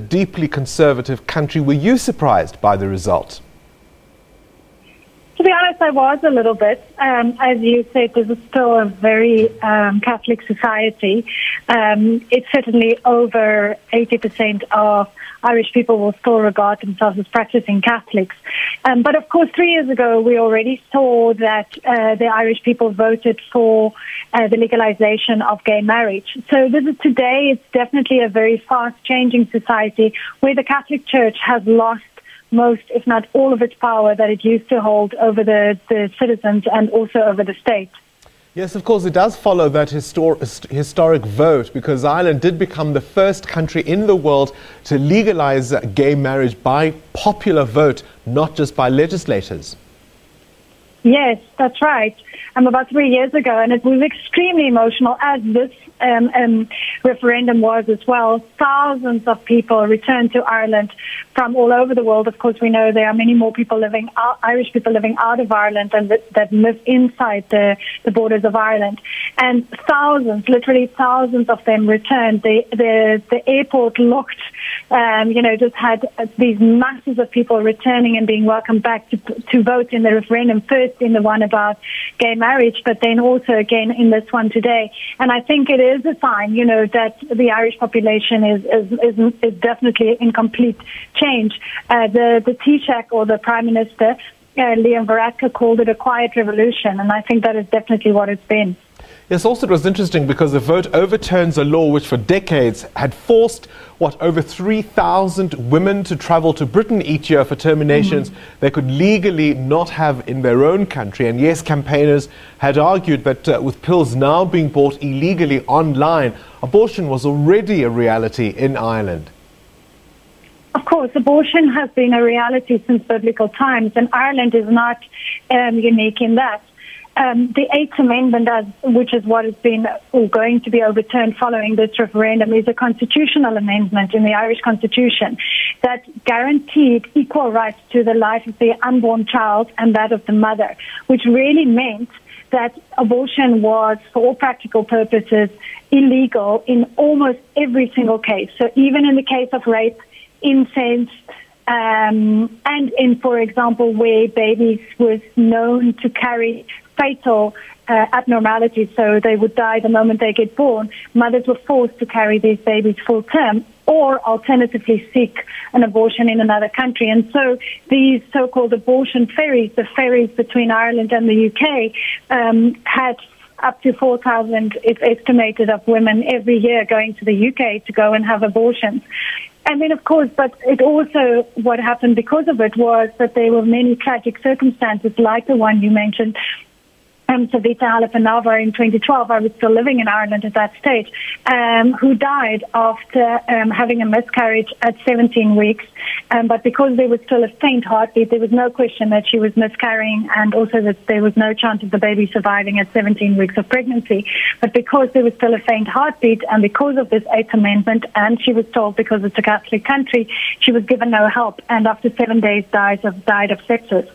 Deeply conservative country. Were you surprised by the result? To be honest, I was a little bit. As you said, this is still a very Catholic society. It's certainly over 80% of Irish people will still regard themselves as practicing Catholics. But of course, 3 years ago, we already saw that the Irish people voted for the legalization of gay marriage. So today, it's definitely a very fast-changing society where the Catholic Church has lost most, if not all, of its power that it used to hold over the citizens and also over the state. Yes, of course, it does follow that historic vote, because Ireland did become the first country in the world to legalize gay marriage by popular vote, not just by legislators. Yes, that's right. About 3 years ago, and it was extremely emotional, as this referendum was as well. Thousands of people returned to Ireland from all over the world. Of course, we know there are many more people Irish people living out of Ireland than that live inside the borders of Ireland. And thousands, literally thousands of them returned. The airport looked, just had these masses of people returning and being welcomed back to vote in the referendum, first in the one about gay marriage, but then also again in this one today. And I think it is a sign, that the Irish population is definitely in complete change. The Taoiseach, or the Prime Minister, Liam Varadkar, called it a quiet revolution, and I think that is definitely what it's been. Yes, also it was interesting because the vote overturns a law which for decades had forced, over 3,000 women to travel to Britain each year for terminations they could legally not have in their own country. And yes, campaigners had argued that with pills now being bought illegally online, abortion was already a reality in Ireland. Of course, abortion has been a reality since biblical times, and Ireland is not unique in that. The Eighth Amendment, which is what has been or going to be overturned following this referendum, is a constitutional amendment in the Irish Constitution that guaranteed equal rights to the life of the unborn child and that of the mother, which really meant that abortion was, for all practical purposes, illegal in almost every single case. So even in the case of rape, incest, and in, for example, where babies was known to carry fatal abnormalities, so they would die the moment they get born, mothers were forced to carry these babies full term or alternatively seek an abortion in another country. And so these so-called abortion ferries, the ferries between Ireland and the UK, had up to 4,000, it's estimated, of women every year going to the UK to go and have abortions. And then, of course, but it also, what happened because of it was that there were many tragic circumstances, like the one you mentioned, Savita Halappanaar in 2012. I was still living in Ireland at that stage, who died after having a miscarriage at 17 weeks. But because there was still a faint heartbeat, there was no question that she was miscarrying, and also that there was no chance of the baby surviving at 17 weeks of pregnancy. But because there was still a faint heartbeat, and because of this Eighth Amendment, and she was told because it's a Catholic country, she was given no help, and after 7 days died of sepsis.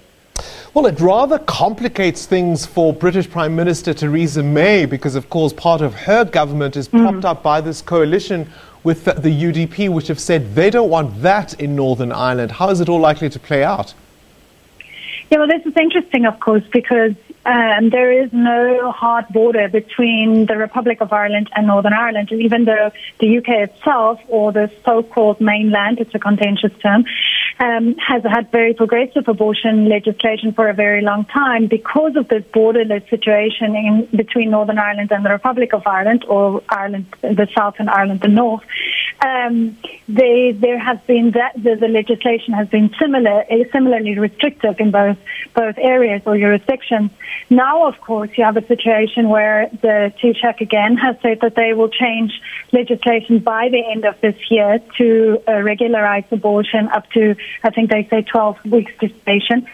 Well, it rather complicates things for British Prime Minister Theresa May, because, of course, part of her government is propped up by this coalition with the UDP, which have said they don't want that in Northern Ireland. How is it all likely to play out? Yeah, well, this is interesting, of course, because there is no hard border between the Republic of Ireland and Northern Ireland. And even though the UK itself, or the so-called mainland, it's a contentious term, has had very progressive abortion legislation for a very long time, because of this borderless situation between Northern Ireland and the Republic of Ireland, or Ireland the South and Ireland the North, there has been the legislation has been similarly restrictive in both areas or jurisdictions. Now, of course, you have a situation where the Taoiseach again has said that they will change legislation by the end of this year to regularize abortion up to, I think they say, 12 weeks gestation.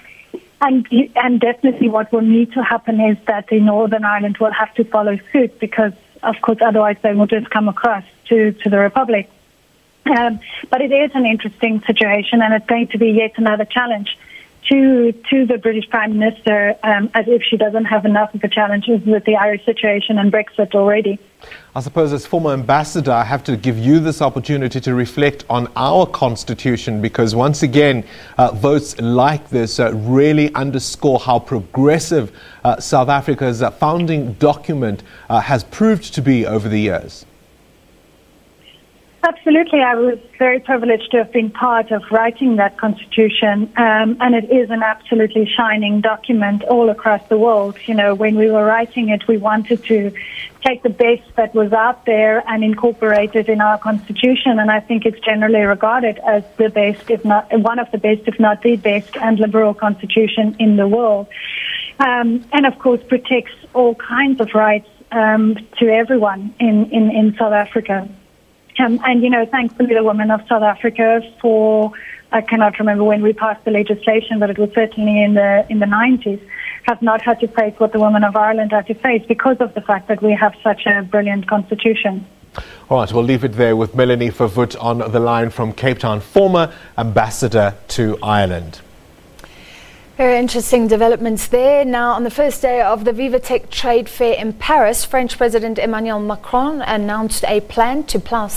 And definitely what will need to happen is that the Northern Ireland will have to follow suit, because, of course, otherwise they will just come across to the Republic. But it is an interesting situation, and it's going to be yet another challenge to the British Prime Minister as if she doesn't have enough of the challenges with the Irish situation and Brexit already. I suppose as former ambassador, I have to give you this opportunity to reflect on our constitution, because once again, votes like this really underscore how progressive South Africa's founding document has proved to be over the years. Absolutely. I was very privileged to have been part of writing that constitution, and it is an absolutely shining document all across the world. You know, when we were writing it, we wanted to take the best that was out there and incorporate it in our constitution, and I think it's generally regarded as the best, if not one of the best, if not the best and liberal constitution in the world. And of course protects all kinds of rights to everyone in South Africa. And, you know, thankfully the women of South Africa I cannot remember when we passed the legislation, but it was certainly in the 90s, have not had to face what the women of Ireland had to face because of the fact that we have such a brilliant constitution. All right, we'll leave it there with Melanie Verwoed on the line from Cape Town, former ambassador to Ireland. Very interesting developments there. Now, on the first day of the VivaTech Trade Fair in Paris, French President Emmanuel Macron announced a plan to plough